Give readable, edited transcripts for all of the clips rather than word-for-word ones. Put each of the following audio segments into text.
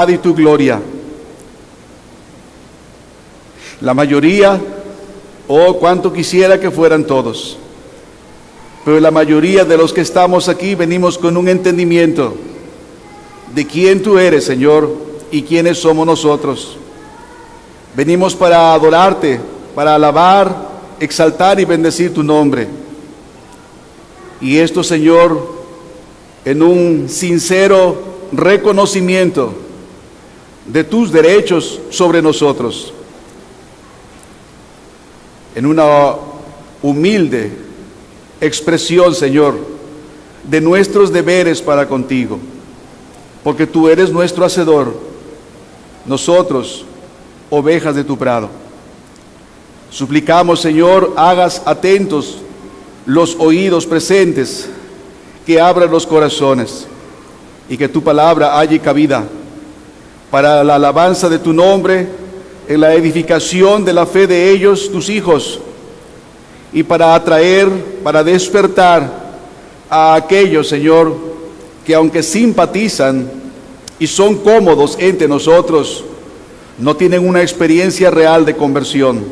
majestad y tu gloria. La mayoría, oh, cuánto quisiera que fueran todos, pero la mayoría de los que estamos aquí venimos con un entendimiento de quién tú eres, Señor, y quiénes somos nosotros. Venimos para adorarte, para alabar, exaltar y bendecir tu nombre. Y esto, Señor, en un sincero reconocimiento de tus derechos sobre nosotros, en una humilde expresión, Señor, de nuestros deberes para contigo, porque tú eres nuestro hacedor, nosotros, ovejas de tu prado. Suplicamos, Señor, hagas atentos los oídos presentes, que abran los corazones y que tu palabra halle cabida para la alabanza de tu nombre, en la edificación de la fe de ellos, tus hijos, y para atraer, para despertar a aquellos, Señor, que aunque simpatizan y son cómodos entre nosotros, no tienen una experiencia real de conversión.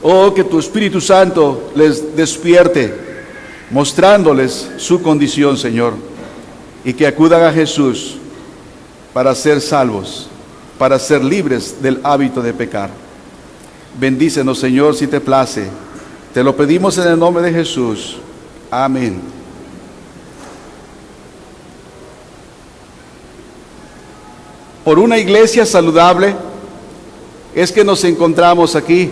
Oh, que tu Espíritu Santo les despierte, mostrándoles su condición, Señor, y que acudan a Jesús para ser salvos, para ser libres del hábito de pecar. Bendícenos, Señor, si te place. Te lo pedimos en el nombre de Jesús. Amén. Por una iglesia saludable es que nos encontramos aquí.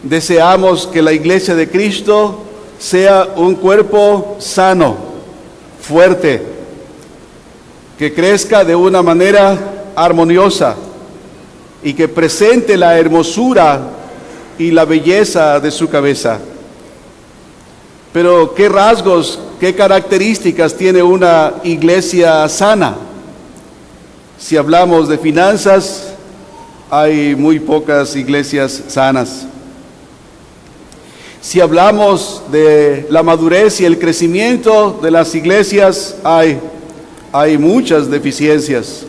Deseamos que la iglesia de Cristo sea un cuerpo sano, fuerte, que crezca de una manera armoniosa y que presente la hermosura y la belleza de su cabeza. Pero ¿qué rasgos, qué características tiene una iglesia sana? Si hablamos de finanzas, hay muy pocas iglesias sanas. Si hablamos de la madurez y el crecimiento de las iglesias, hay muchas deficiencias.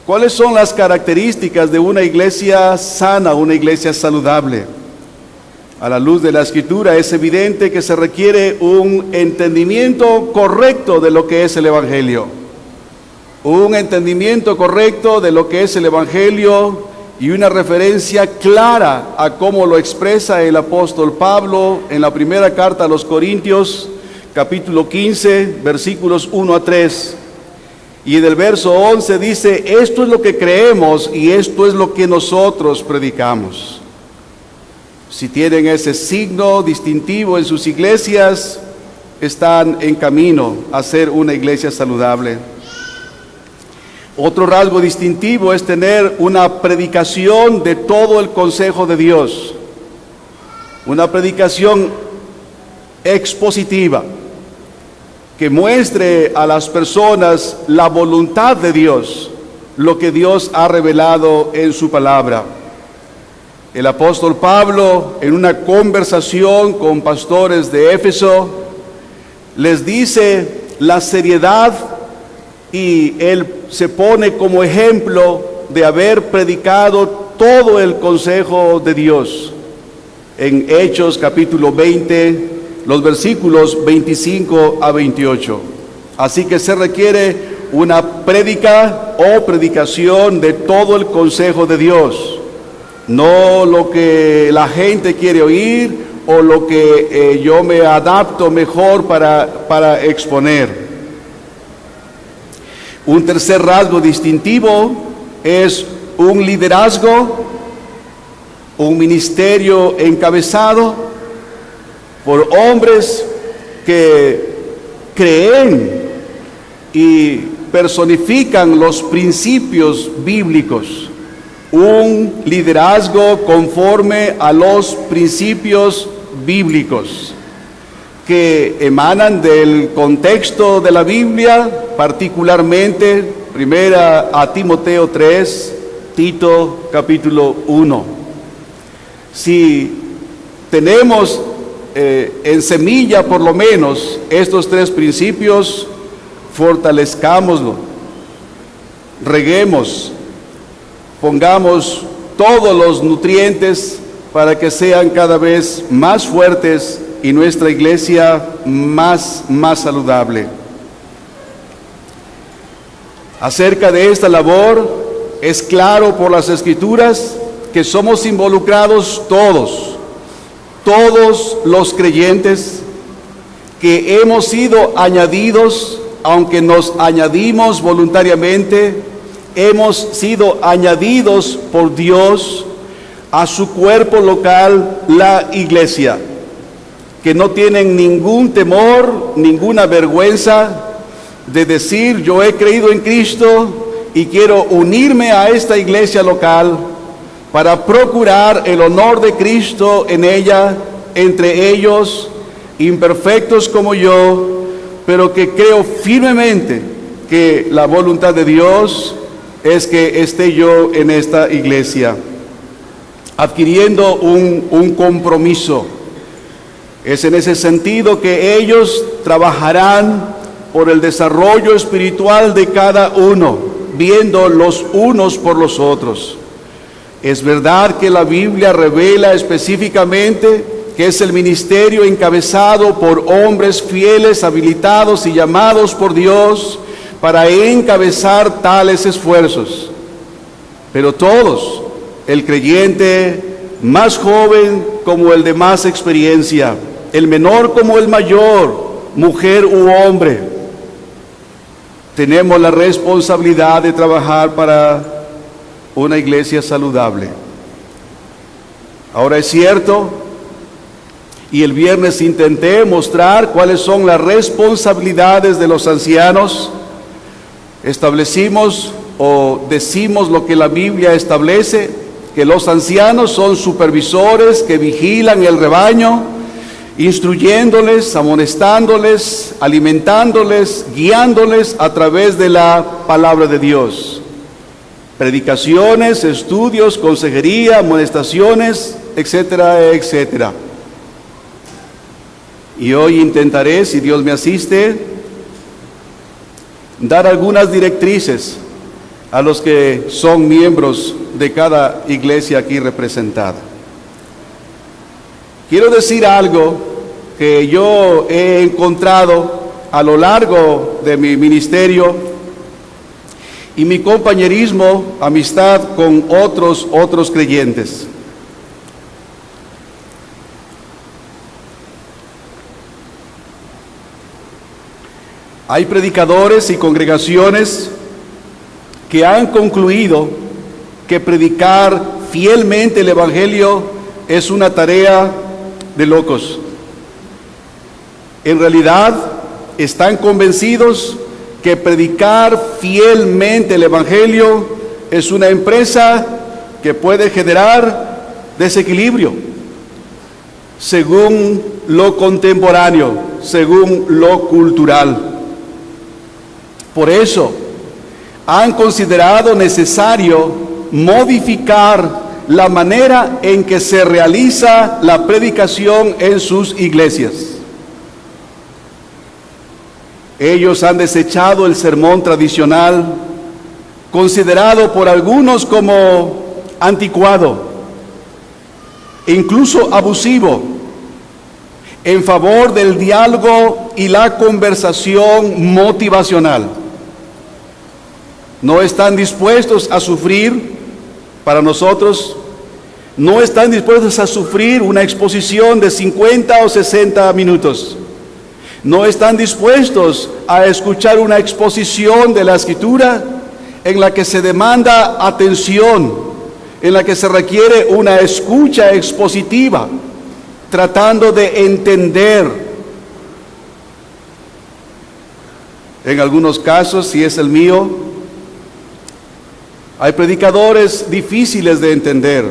¿Cuáles son las características de una iglesia sana, una iglesia saludable? A la luz de la Escritura es evidente que se requiere un entendimiento correcto de lo que es el Evangelio. Un entendimiento correcto de lo que es el Evangelio y una referencia clara a cómo lo expresa el apóstol Pablo en la primera carta a los Corintios, capítulo 15, versículos 1 a 3. Y del verso 11 dice: esto es lo que creemos y esto es lo que nosotros predicamos. Si tienen ese signo distintivo en sus iglesias, están en camino a ser una iglesia saludable. Otro rasgo distintivo es tener una predicación de todo el consejo de Dios, una predicación expositiva, que muestre a las personas la voluntad de Dios, lo que Dios ha revelado en su palabra. El apóstol Pablo, en una conversación con pastores de Éfeso, les dice la seriedad, y él se pone como ejemplo de haber predicado todo el consejo de Dios. En Hechos capítulo 20, los versículos 25 a 28. Así que se requiere una prédica o predicación de todo el consejo de Dios, no lo que la gente quiere oír o lo que yo me adapto mejor para exponer. Un tercer rasgo distintivo es un liderazgo, un ministerio encabezado por hombres que creen y personifican los principios bíblicos. Un liderazgo conforme a los principios bíblicos que emanan del contexto de la Biblia, particularmente primera a Timoteo 3, Tito capítulo 1. Si tenemos en semilla por lo menos estos tres principios, fortalezcámoslo. reguemos, pongamos todos los nutrientes para que sean cada vez más fuertes y nuestra iglesia más saludable. Acerca de esta labor, es claro por las Escrituras que somos involucrados todos los creyentes, que hemos sido añadidos, aunque nos añadimos voluntariamente, hemos sido añadidos por Dios a su cuerpo local, la iglesia, que no tienen ningún temor, ninguna vergüenza de decir: yo he creído en Cristo y quiero unirme a esta iglesia local para procurar el honor de Cristo en ella, entre ellos, imperfectos como yo, pero que creo firmemente que la voluntad de Dios es que esté yo en esta iglesia, adquiriendo un compromiso. Es en ese sentido que ellos trabajarán por el desarrollo espiritual de cada uno, viendo los unos por los otros. Es verdad que la Biblia revela específicamente que es el ministerio encabezado por hombres fieles, habilitados y llamados por Dios para encabezar tales esfuerzos. Pero todos, el creyente más joven como el de más experiencia, el menor como el mayor, mujer u hombre, tenemos la responsabilidad de trabajar para una iglesia saludable. Ahora es cierto, y el viernes intenté mostrar cuáles son las responsabilidades de los ancianos. Establecimos o decimos lo que la Biblia establece, que los ancianos son supervisores que vigilan el rebaño, instruyéndoles, amonestándoles, alimentándoles, guiándoles a través de la palabra de Dios. Predicaciones, estudios, consejería, amonestaciones, etcétera, etcétera. Y hoy intentaré, si Dios me asiste, dar algunas directrices a los que son miembros de cada iglesia aquí representada. Quiero decir algo que yo he encontrado a lo largo de mi ministerio y mi compañerismo, amistad con otros creyentes. Hay predicadores y congregaciones que han concluido que predicar fielmente el Evangelio es una tarea de locos. En realidad, están convencidos que predicar fielmente el Evangelio es una empresa que puede generar desequilibrio, según lo contemporáneo, según lo cultural. Por eso, han considerado necesario modificar la manera en que se realiza la predicación en sus iglesias. Ellos han desechado el sermón tradicional, considerado por algunos como anticuado e incluso abusivo, en favor del diálogo y la conversación motivacional. No están dispuestos a sufrir, para nosotros, no están dispuestos a sufrir una exposición de 50 o 60 minutos. No están dispuestos a escuchar una exposición de la Escritura en la que se demanda atención, en la que se requiere una escucha expositiva, tratando de entender. En algunos casos, si es el mío, hay predicadores difíciles de entender,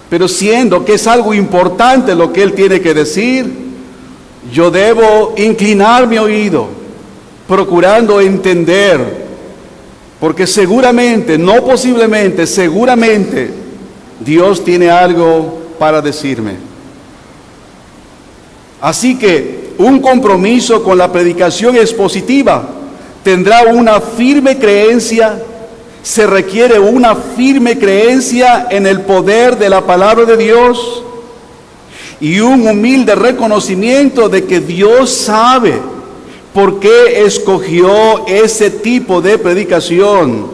pero siendo que es algo importante lo que él tiene que decir, yo debo inclinar mi oído, procurando entender, porque seguramente, no posiblemente, seguramente, Dios tiene algo para decirme. Así que un compromiso con la predicación expositiva tendrá una firme creencia Se requiere una firme creencia en el poder de la palabra de Dios y un humilde reconocimiento de que Dios sabe por qué escogió ese tipo de predicación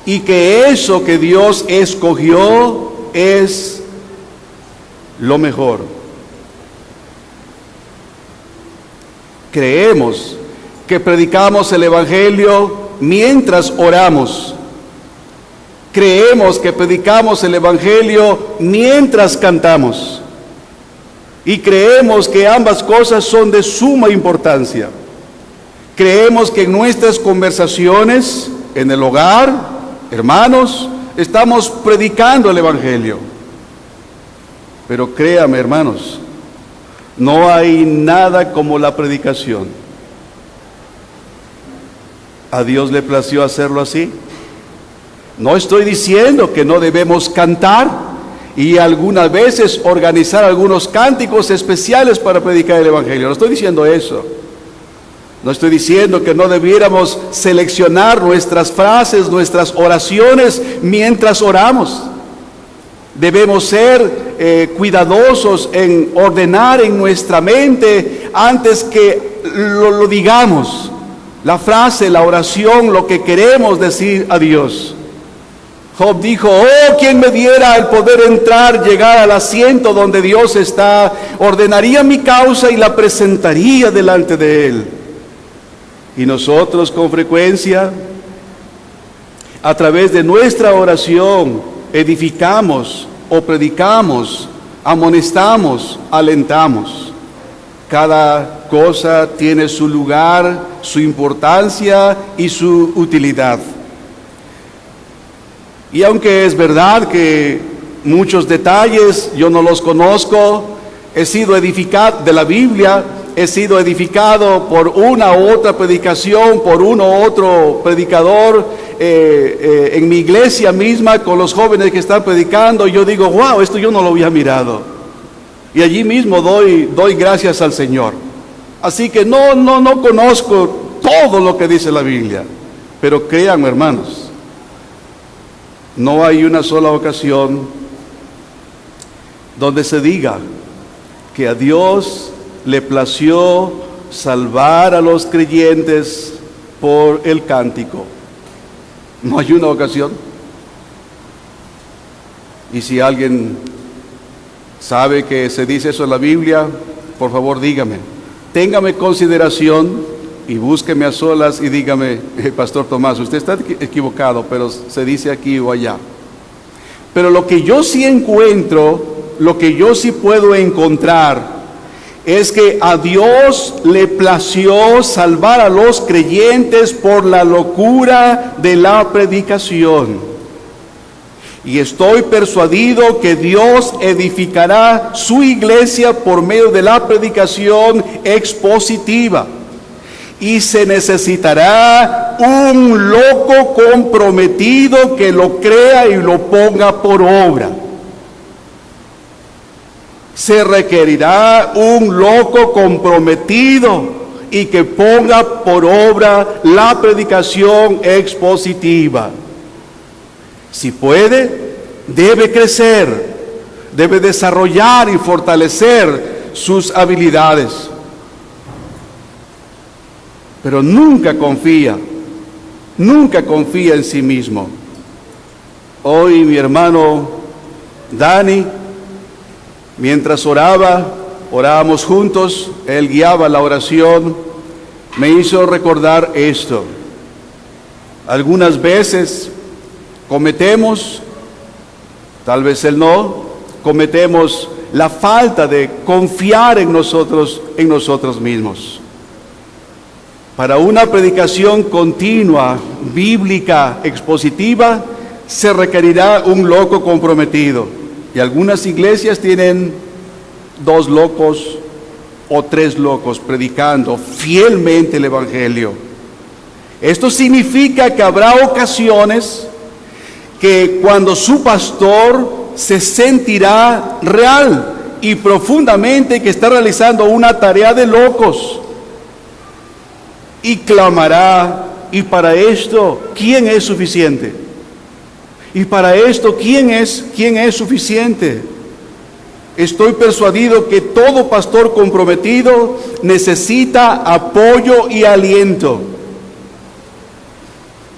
y que eso que Dios escogió es lo mejor. Creemos que predicamos el Evangelio mientras oramos. Creemos que predicamos el Evangelio mientras cantamos. Y creemos que ambas cosas son de suma importancia. Creemos que en nuestras conversaciones, en el hogar, hermanos, estamos predicando el Evangelio. Pero créame, hermanos, no hay nada como la predicación. ¿A Dios le plació hacerlo así? No estoy diciendo que no debemos cantar y algunas veces organizar algunos cánticos especiales para predicar el Evangelio. No estoy diciendo eso. No estoy diciendo que no debiéramos seleccionar nuestras frases, nuestras oraciones mientras oramos. Debemos ser cuidadosos en ordenar en nuestra mente antes que lo digamos. La frase, la oración, lo que queremos decir a Dios. Job dijo, oh, quien me diera el poder entrar, llegar al asiento donde Dios está, ordenaría mi causa y la presentaría delante de Él. Y nosotros con frecuencia, a través de nuestra oración, edificamos o predicamos, amonestamos, alentamos. Cada cosa tiene su lugar, su importancia y su utilidad. Y aunque es verdad que muchos detalles yo no los conozco, he sido edificado de la Biblia, he sido edificado por una u otra predicación, por uno u otro predicador, en mi iglesia misma, con los jóvenes que están predicando, yo digo, wow, esto yo no lo había mirado. Y allí mismo doy gracias al Señor. Así que no conozco todo lo que dice la Biblia, pero créanme, hermanos, no hay una sola ocasión donde se diga que a Dios le plació salvar a los creyentes por el cántico. No hay una ocasión. Y si alguien sabe que se dice eso en la Biblia, por favor dígame. Téngame consideración y búsqueme a solas y dígame, Pastor Tomás, usted está equivocado, pero se dice aquí o allá. Pero lo que yo sí encuentro, lo que yo sí puedo encontrar, es que a Dios le plació salvar a los creyentes por la locura de la predicación. Y estoy persuadido que Dios edificará su iglesia por medio de la predicación expositiva. Y se necesitará un loco comprometido que lo crea y lo ponga por obra. Se requerirá un loco comprometido y que ponga por obra la predicación expositiva. Si puede, debe crecer, debe desarrollar y fortalecer sus habilidades. Pero nunca confía en sí mismo. Hoy mi hermano Dani, mientras orábamos juntos, él guiaba la oración, me hizo recordar esto. Algunas veces cometemos, tal vez él no, cometemos la falta de confiar en nosotros mismos. Para una predicación continua, bíblica, expositiva, se requerirá un loco comprometido. Y algunas iglesias tienen 2 locos o 3 locos predicando fielmente el Evangelio. Esto significa que habrá ocasiones que cuando su pastor se sentirá real y profundamente que está realizando una tarea de locos y clamará, y para esto, ¿quién es suficiente? Y para esto, ¿quién es suficiente? Estoy persuadido que todo pastor comprometido necesita apoyo y aliento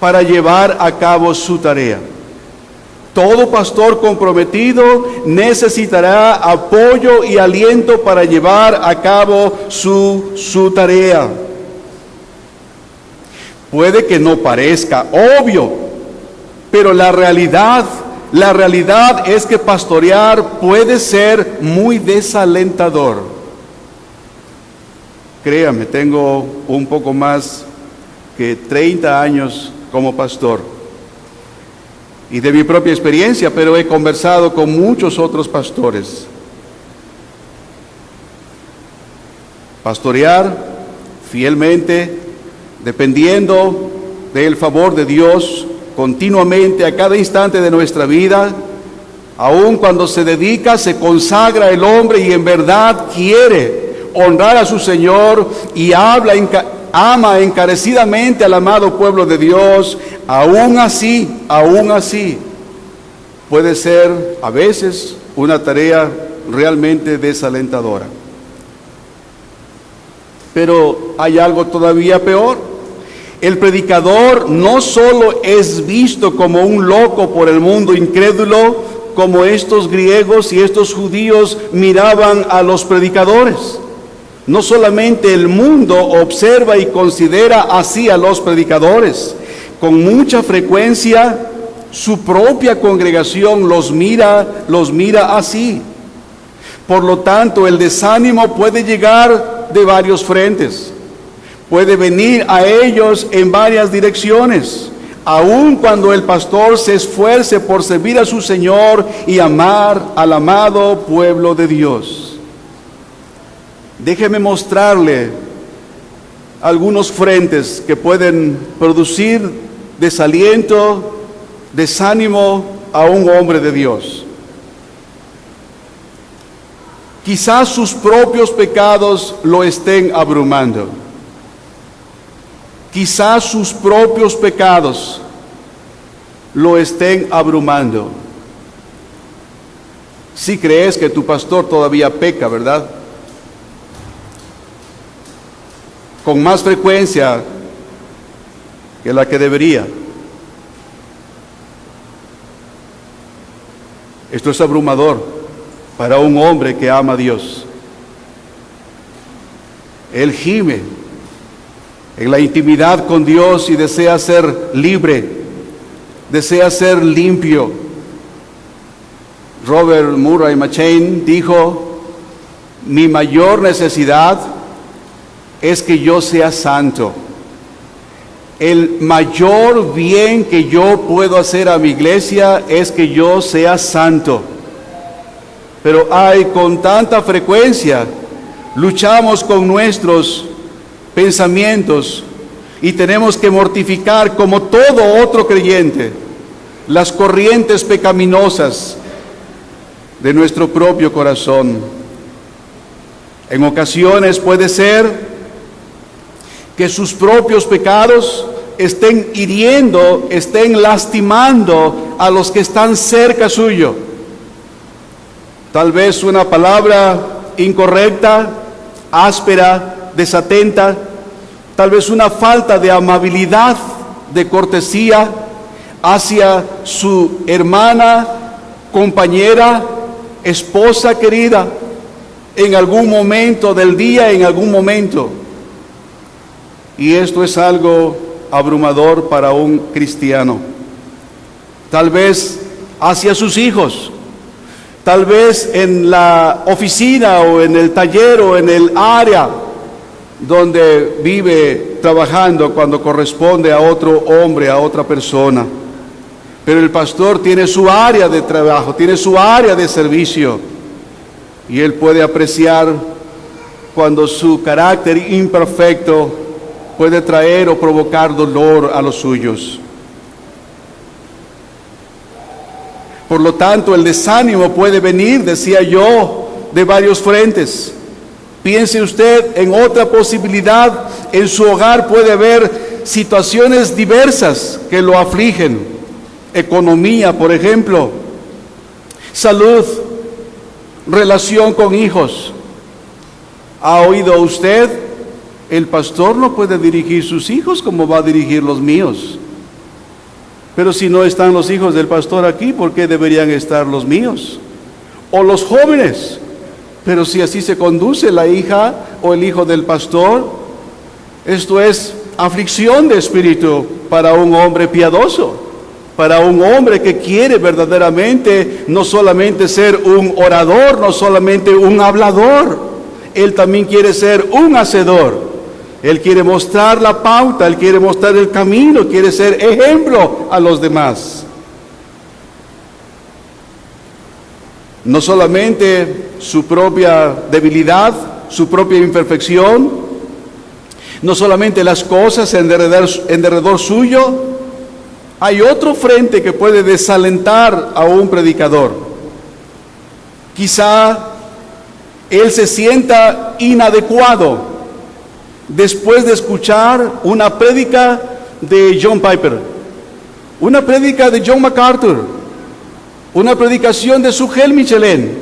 para llevar a cabo su tarea. Todo pastor comprometido necesitará apoyo y aliento para llevar a cabo su tarea. Puede que no parezca obvio, pero la realidad es que pastorear puede ser muy desalentador. Créame, tengo un poco más que 30 años como pastor. Y de mi propia experiencia, pero he conversado con muchos otros pastores. Pastorear fielmente, dependiendo del favor de Dios, continuamente, a cada instante de nuestra vida, aun cuando se dedica, se consagra el hombre y en verdad quiere honrar a su Señor y ama encarecidamente al amado pueblo de Dios, aún así, puede ser a veces una tarea realmente desalentadora. Pero hay algo todavía peor. El predicador no solo es visto como un loco por el mundo incrédulo, como estos griegos y estos judíos miraban a los predicadores. No solamente el mundo observa y considera así a los predicadores, con mucha frecuencia su propia congregación los mira así. Por lo tanto, el desánimo puede llegar de varios frentes. Puede venir a ellos en varias direcciones, aun cuando el pastor se esfuerce por servir a su Señor y amar al amado pueblo de Dios. Déjeme mostrarle algunos frentes que pueden producir desaliento, desánimo a un hombre de Dios. Quizás sus propios pecados lo estén abrumando. Quizás sus propios pecados lo estén abrumando. Si crees que tu pastor todavía peca, ¿verdad? Con más frecuencia que la que debería. Esto es abrumador para un hombre que ama a Dios. Él gime en la intimidad con Dios y desea ser libre, desea ser limpio. Robert Murray McChain dijo: mi mayor necesidad es que yo sea santo. El mayor bien que yo puedo hacer a mi iglesia es que yo sea santo. Pero con tanta frecuencia luchamos con nuestros pensamientos y tenemos que mortificar, como todo otro creyente, las corrientes pecaminosas de nuestro propio corazón. En ocasiones puede ser que sus propios pecados estén hiriendo, estén lastimando a los que están cerca suyo. Tal vez una palabra incorrecta, áspera, desatenta, tal vez una falta de amabilidad, de cortesía hacia su hermana, compañera, esposa querida, en algún momento del día, en algún momento. Y esto es algo abrumador para un cristiano. Tal vez hacia sus hijos, tal vez en la oficina o en el taller o en el área donde vive trabajando cuando corresponde a otro hombre, a otra persona. Pero el pastor tiene su área de trabajo, tiene su área de servicio, y él puede apreciar cuando su carácter imperfecto puede traer o provocar dolor a los suyos. Por lo tanto, el desánimo puede venir, decía yo, de varios frentes. Piense usted en otra posibilidad. En su hogar puede haber situaciones diversas que lo afligen. economía, por ejemplo, salud, relación con hijos. ¿Ha oído usted? El pastor no puede dirigir sus hijos como va a dirigir los míos. Pero si no están los hijos del pastor aquí, ¿por qué deberían estar los míos? O los jóvenes. Pero si así se conduce la hija o el hijo del pastor, esto es aflicción de espíritu para un hombre piadoso, para un hombre que quiere verdaderamente no solamente ser un orador, no solamente un hablador, él también quiere ser un hacedor. Él quiere mostrar la pauta, él quiere mostrar el camino, quiere ser ejemplo a los demás. No solamente su propia debilidad, su propia imperfección, no solamente las cosas en derredor suyo, hay otro frente que puede desalentar a un predicador. Quizá él se sienta inadecuado después de escuchar una prédica de John Piper, una prédica de John MacArthur, una predicación de Sugel Michelén.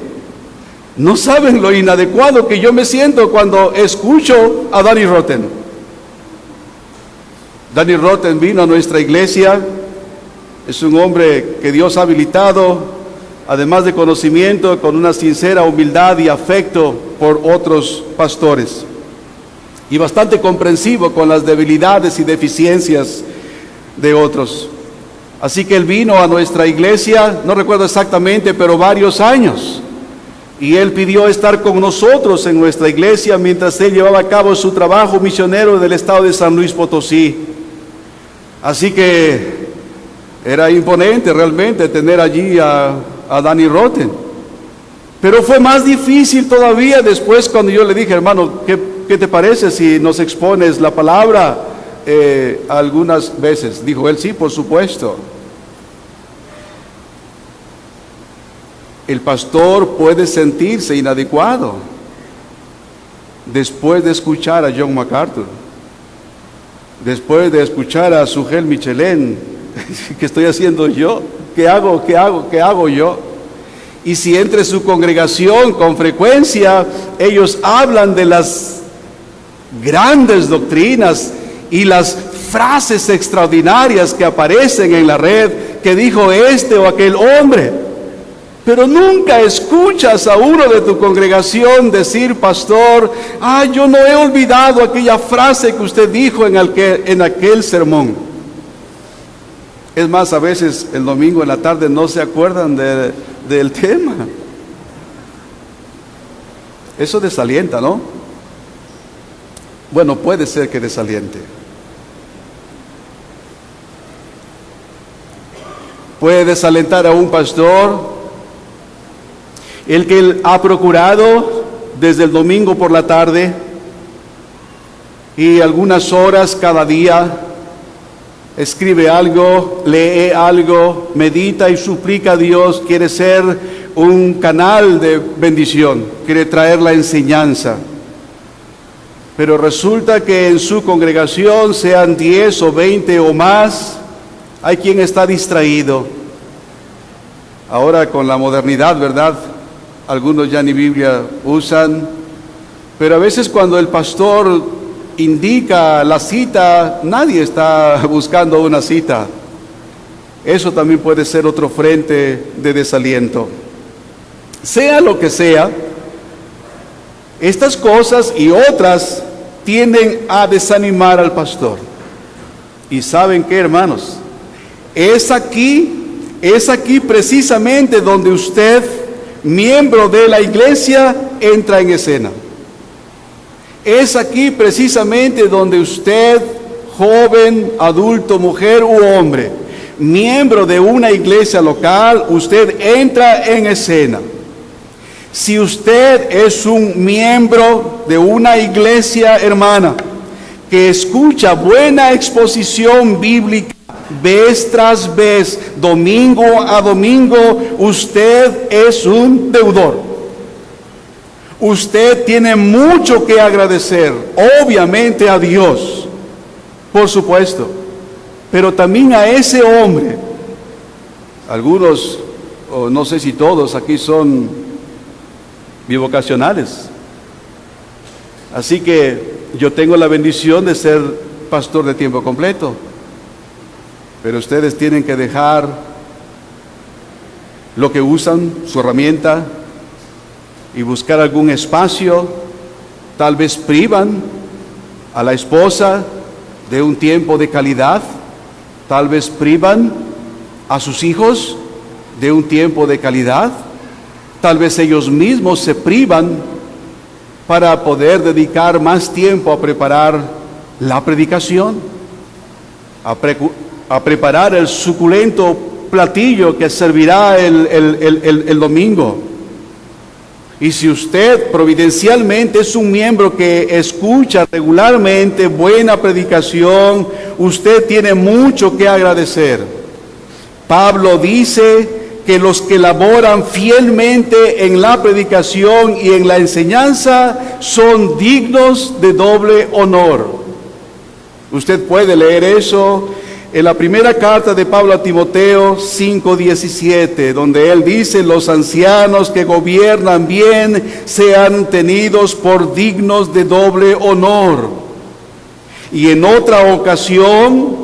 No saben lo inadecuado que yo me siento cuando escucho a Danny Rotten. Danny Rotten vino a nuestra iglesia, es un hombre que Dios ha habilitado, además de conocimiento, con una sincera humildad y afecto por otros pastores, y bastante comprensivo con las debilidades y deficiencias de otros. Así que él vino a nuestra iglesia, no recuerdo exactamente, pero varios años, y él pidió estar con nosotros en nuestra iglesia mientras él llevaba a cabo su trabajo misionero del estado de San Luis Potosí. Así que era imponente realmente tener allí a Danny Rotten. Pero fue más difícil todavía después cuando yo le dije, hermano, ¿qué te parece si nos expones la palabra algunas veces? Dijo él, sí, por supuesto. El pastor puede sentirse inadecuado después de escuchar a John MacArthur, después de escuchar a Sugel Michelén. ¿Qué estoy haciendo yo? ¿Qué hago yo? Y si entre su congregación con frecuencia ellos hablan de las grandes doctrinas y las frases extraordinarias que aparecen en la red, que dijo este o aquel hombre, pero nunca escuchas a uno de tu congregación decir, pastor, yo no he olvidado aquella frase que usted dijo en aquel sermón. Es más, a veces el domingo en la tarde no se acuerdan del tema. Eso desalienta, ¿no? Bueno, puede ser que desaliente. Puede desalentar a un pastor el que él ha procurado desde el domingo por la tarde y algunas horas cada día escribe algo, lee algo, medita y suplica a Dios, quiere ser un canal de bendición, quiere traer la enseñanza. Pero resulta que en su congregación, sean 10 o 20 o más, hay quien está distraído. Ahora con la modernidad, ¿verdad? Algunos ya ni Biblia usan, pero a veces cuando el pastor indica la cita, nadie está buscando una cita. Eso también puede ser otro frente de desaliento. Sea lo que sea, estas cosas y otras tienden a desanimar al pastor. ¿Y saben qué, hermanos? Es aquí precisamente donde usted, miembro de la iglesia, entra en escena. Es aquí precisamente donde usted, joven, adulto, mujer u hombre, miembro de una iglesia local, usted entra en escena. Si usted es un miembro de una iglesia hermana que escucha buena exposición bíblica vez tras vez, domingo a domingo, usted es un deudor. Usted tiene mucho que agradecer, obviamente a Dios, por supuesto, pero también a ese hombre Algunos, o no sé si todos, aquí son bivocacionales. Así que yo tengo la bendición de ser pastor de tiempo completo. Pero ustedes tienen que dejar lo que usan, su herramienta, y buscar algún espacio. Tal vez privan a la esposa de un tiempo de calidad. Tal vez privan a sus hijos de un tiempo de calidad. Tal vez ellos mismos se privan para poder dedicar más tiempo a preparar la predicación, a preparar el suculento platillo que servirá el domingo. Y si usted providencialmente es un miembro que escucha regularmente buena predicación, usted tiene mucho que agradecer. Pablo dice que los que laboran fielmente en la predicación y en la enseñanza son dignos de doble honor. Usted puede leer eso en la primera carta de Pablo a Timoteo 5:17, donde él dice: los ancianos que gobiernan bien sean tenidos por dignos de doble honor. Y en otra ocasión,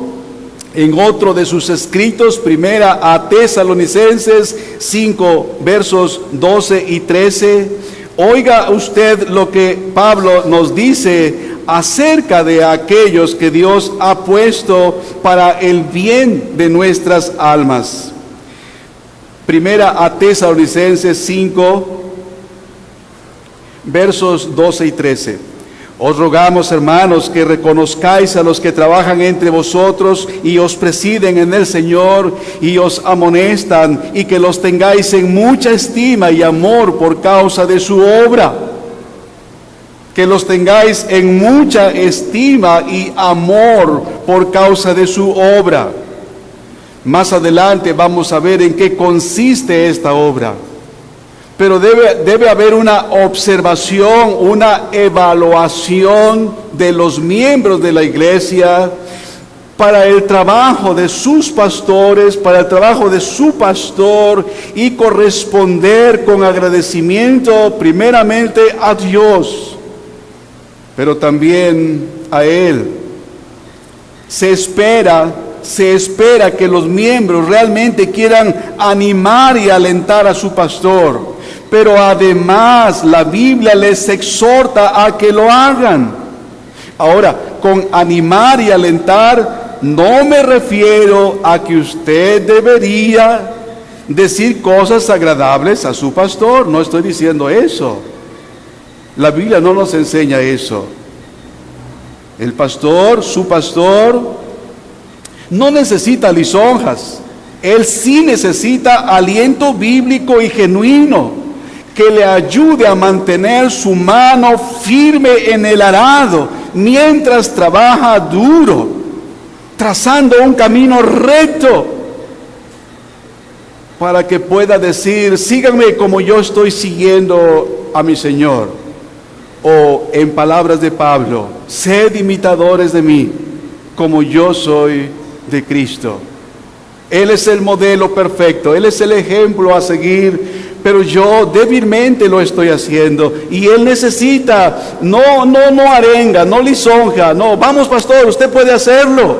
en otro de sus escritos, primera a Tesalonicenses 5, versos 12 y 13, oiga usted lo que Pablo nos dice acerca de aquellos que Dios ha puesto para el bien de nuestras almas. Primera a Tesalonicenses 5, versos 12 y 13. Os rogamos, hermanos, que reconozcáis a los que trabajan entre vosotros y os presiden en el Señor y os amonestan, y que los tengáis en mucha estima y amor por causa de su obra. Que los tengáis en mucha estima y amor por causa de su obra. Más adelante vamos a ver en qué consiste esta obra. Pero debe haber una observación, una evaluación de los miembros de la iglesia para el trabajo de sus pastores, para el trabajo de su pastor, y corresponder con agradecimiento primeramente a Dios, pero también a Él. Se espera que los miembros realmente quieran animar y alentar a su pastor. Pero además la Biblia les exhorta a que lo hagan. Ahora, con animar y alentar, no me refiero a que usted debería decir cosas agradables a su pastor. No estoy diciendo eso. La Biblia no nos enseña eso. El pastor, su pastor, no necesita lisonjas. Él sí necesita aliento bíblico y genuino que le ayude a mantener su mano firme en el arado mientras trabaja duro, trazando un camino recto para que pueda decir: síganme como yo estoy siguiendo a mi Señor. O en palabras de Pablo: sed imitadores de mí como yo soy de Cristo. Él es el modelo perfecto, Él es el ejemplo a seguir, pero yo débilmente lo estoy haciendo, y Él necesita no arenga, no lisonja, no, vamos pastor, usted puede hacerlo.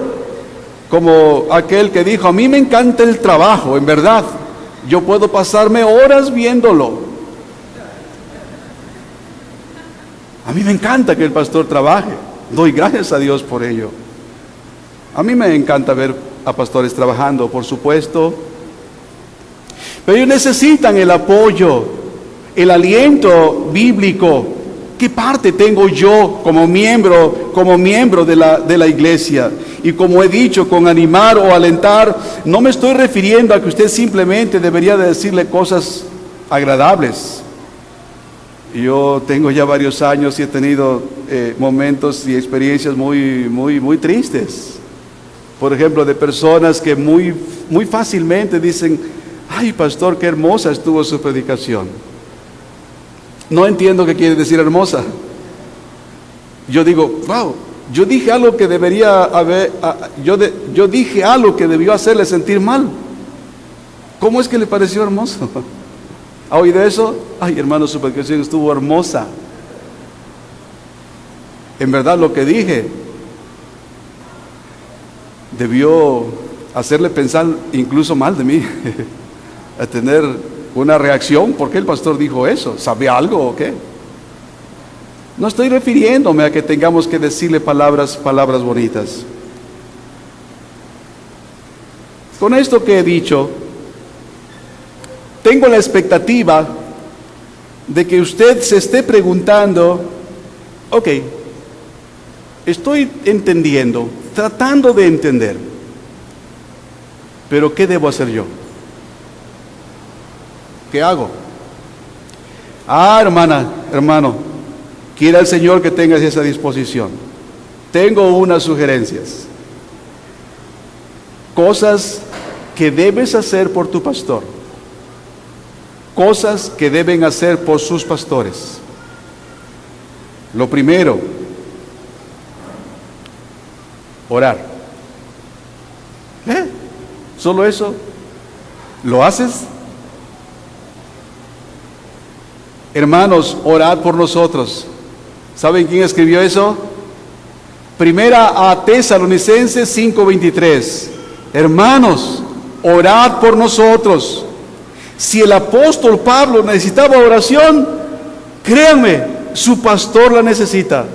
Como aquel que dijo: a mí me encanta el trabajo, en verdad, yo puedo pasarme horas viéndolo. A mí me encanta que el pastor trabaje, doy gracias a Dios por ello. A mí me encanta ver a pastores trabajando, por supuesto, pero ellos necesitan el apoyo, el aliento bíblico. ¿Qué parte tengo yo como miembro de la iglesia? Y como he dicho, con animar o alentar, no me estoy refiriendo a que usted simplemente debería de decirle cosas agradables. Yo tengo ya varios años y he tenido momentos y experiencias muy tristes. Por ejemplo, de personas que muy fácilmente dicen: ay, pastor, qué hermosa estuvo su predicación. No entiendo qué quiere decir hermosa. Yo digo: wow, yo dije algo que debería haber, yo dije algo que debió hacerle sentir mal. ¿Cómo es que le pareció hermoso? ¿Ha oído eso? Ay, hermano, su predicación estuvo hermosa. En verdad lo que dije debió hacerle pensar incluso mal de mí, a tener una reacción. ¿Por qué el pastor dijo eso? ¿Sabía algo o qué? No estoy refiriéndome a que tengamos que decirle palabras bonitas. Con esto que he dicho, tengo la expectativa de que usted se esté preguntando, ok, estoy entendiendo, tratando de entender, pero ¿qué debo hacer yo? ¿Qué hago? Hermano, quiera el Señor que tengas esa disposición. Tengo unas sugerencias. Cosas que debes hacer por tu pastor. Cosas que deben hacer por sus pastores. Lo primero, orar. ¿Solo eso? ¿Lo haces? Hermanos, orad por nosotros. ¿Saben quién escribió eso? Primera a Tesalonicenses 5:23. Hermanos, orad por nosotros. Si el apóstol Pablo necesitaba oración, créanme, su pastor la necesita.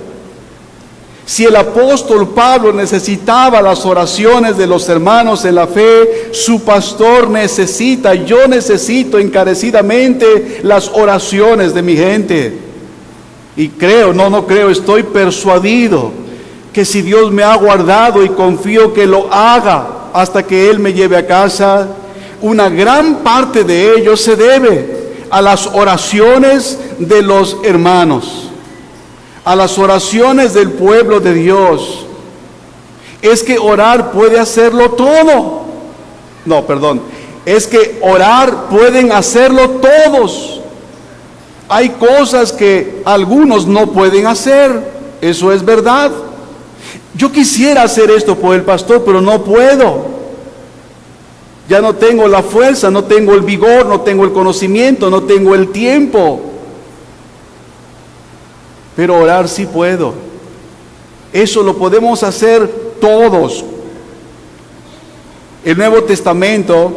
Si el apóstol Pablo necesitaba las oraciones de los hermanos en la fe, su pastor necesita, yo necesito encarecidamente las oraciones de mi gente. Y creo, no creo, estoy persuadido que si Dios me ha guardado y confío que lo haga hasta que Él me lleve a casa, una gran parte de ello se debe a las oraciones de los hermanos, a las oraciones del pueblo de Dios. Es que orar puede hacerlo todo. Es que orar pueden hacerlo todos. Hay cosas que algunos no pueden hacer, eso es verdad. Yo quisiera hacer esto por el pastor, pero no puedo. Ya no tengo la fuerza, no tengo el vigor, no tengo el conocimiento, no tengo el tiempo. Pero orar sí puedo. Eso lo podemos hacer todos. El Nuevo Testamento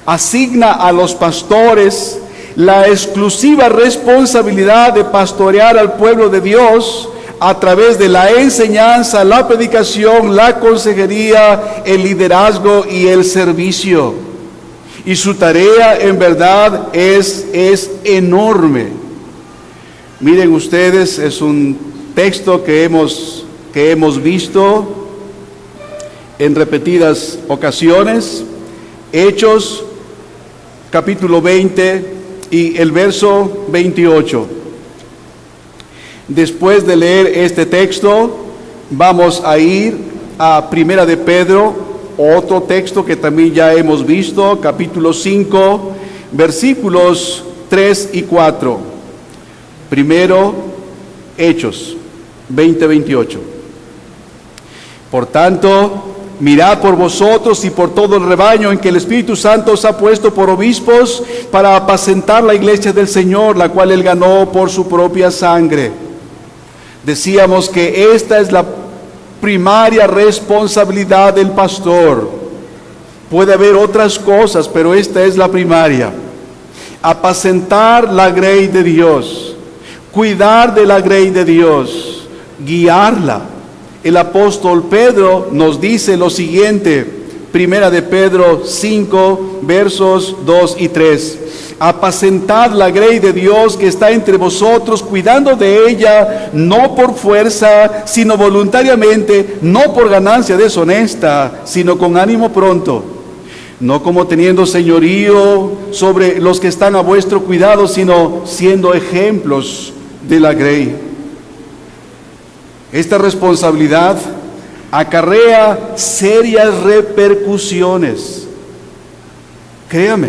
asigna a los pastores la exclusiva responsabilidad de pastorear al pueblo de Dios a través de la enseñanza, la predicación, la consejería, el liderazgo y el servicio. Y su tarea en verdad es enorme. Miren ustedes, es un texto que hemos visto en repetidas ocasiones. Hechos, capítulo 20 y el verso 28. Después de leer este texto, vamos a ir a Primera de Pedro, otro texto que también ya hemos visto, capítulo 5, versículos 3 y 4. Primero, Hechos 20:28. Por tanto, mirad por vosotros y por todo el rebaño en que el Espíritu Santo os ha puesto por obispos para apacentar la iglesia del Señor, la cual Él ganó por su propia sangre. Decíamos que esta es la primaria responsabilidad del pastor. Puede haber otras cosas, pero esta es la primaria. Apacentar la grey de Dios, cuidar de la grey de Dios, guiarla. El apóstol Pedro nos dice lo siguiente, Primera de Pedro 5, versos 2 y 3. Apacentad la grey de Dios que está entre vosotros, cuidando de ella, no por fuerza, sino voluntariamente, no por ganancia deshonesta, sino con ánimo pronto, no como teniendo señorío sobre los que están a vuestro cuidado, sino siendo ejemplos de la grey. Esta responsabilidad acarrea serias repercusiones. Créame,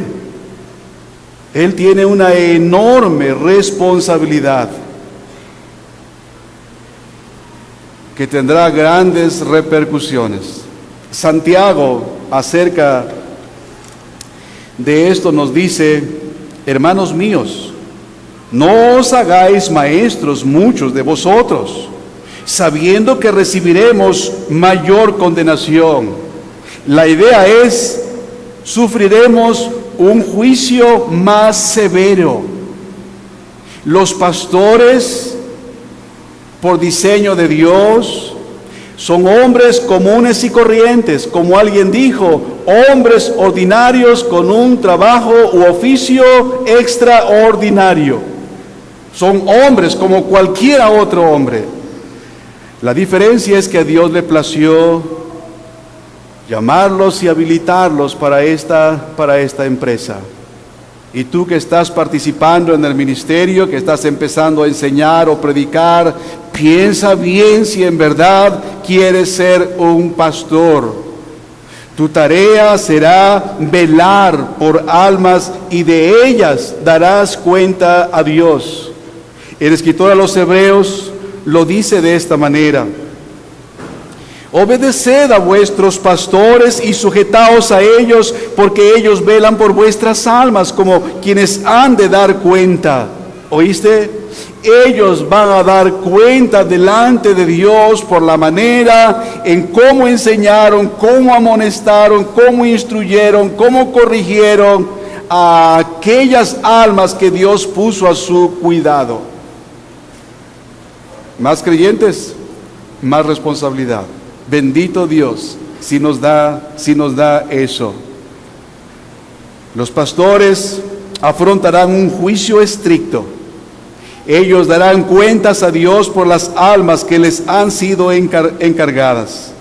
Él tiene una enorme responsabilidad que tendrá grandes repercusiones. Santiago, acerca De esto nos dice: hermanos míos, no os hagáis maestros muchos de vosotros, sabiendo que recibiremos mayor condenación. La idea es: sufriremos un juicio más severo. Los pastores, por diseño de Dios, son hombres comunes y corrientes, como alguien dijo, hombres ordinarios con un trabajo u oficio extraordinario. Son hombres como cualquier otro hombre. La diferencia es que a Dios le plació llamarlos y habilitarlos para esta empresa. Y tú que estás participando en el ministerio, que estás empezando a enseñar o predicar, piensa bien si en verdad quieres ser un pastor. Tu tarea será velar por almas y de ellas darás cuenta a Dios. El escritor a los Hebreos lo dice de esta manera: obedeced a vuestros pastores y sujetaos a ellos, porque ellos velan por vuestras almas como quienes han de dar cuenta. ¿Oíste? Ellos van a dar cuenta delante de Dios por la manera en cómo enseñaron, cómo amonestaron, cómo instruyeron, cómo corrigieron a aquellas almas que Dios puso a su cuidado. Más creyentes, más responsabilidad. Bendito Dios si nos da eso. Los pastores afrontarán un juicio estricto. Ellos darán cuentas a Dios por las almas que les han sido encargadas.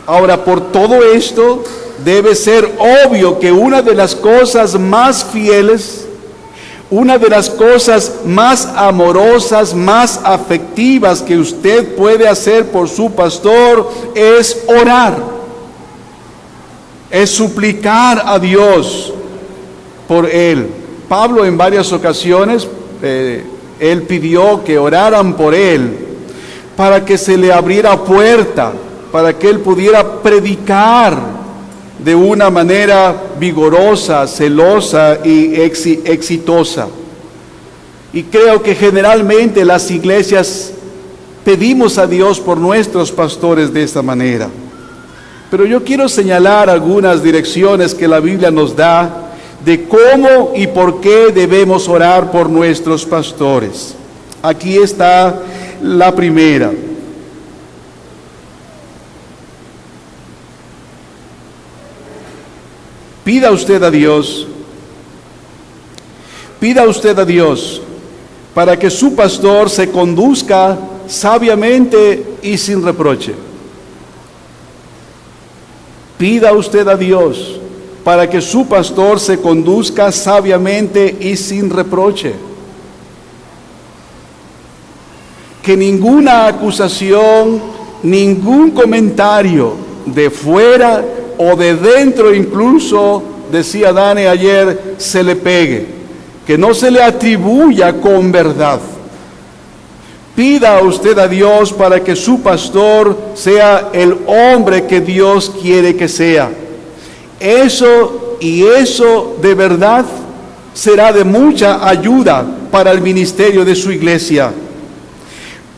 Ahora, por todo esto, debe ser obvio que una de las cosas más fieles, una de las cosas más amorosas, más afectivas que usted puede hacer por su pastor es orar, es suplicar a Dios por él. Pablo en varias ocasiones, él pidió que oraran por él para que se le abriera puerta, para que él pudiera predicar de una manera vigorosa, celosa y exitosa. Y creo que generalmente las iglesias pedimos a Dios por nuestros pastores de esta manera. Pero yo quiero señalar algunas direcciones que la Biblia nos da de cómo y por qué debemos orar por nuestros pastores. Aquí está la primera. Pida usted a Dios para que su pastor se conduzca sabiamente y sin reproche. Pida usted a Dios para que su pastor se conduzca sabiamente y sin reproche. Que ninguna acusación, ningún comentario de fuera o de dentro, incluso, decía Dani ayer, se le pegue, que no se le atribuya con verdad. Pida usted a Dios para que su pastor sea el hombre que Dios quiere que sea. Eso de verdad será de mucha ayuda para el ministerio de su iglesia.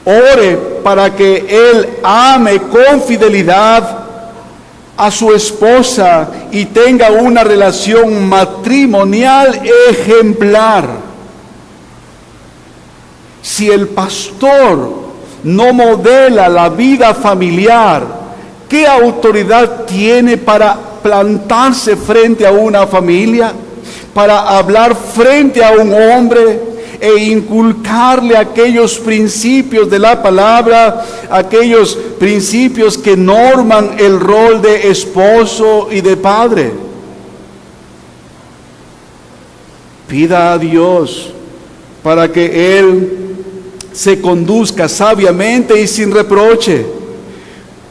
Ore para que él ame con fidelidad a su esposa y tenga una relación matrimonial ejemplar. Si el pastor no modela la vida familiar, ¿qué autoridad tiene para plantarse frente a una familia, para hablar frente a un hombre e inculcarle aquellos principios de la palabra, aquellos principios que norman el rol de esposo y de padre? Pida a Dios para que Él se conduzca sabiamente y sin reproche.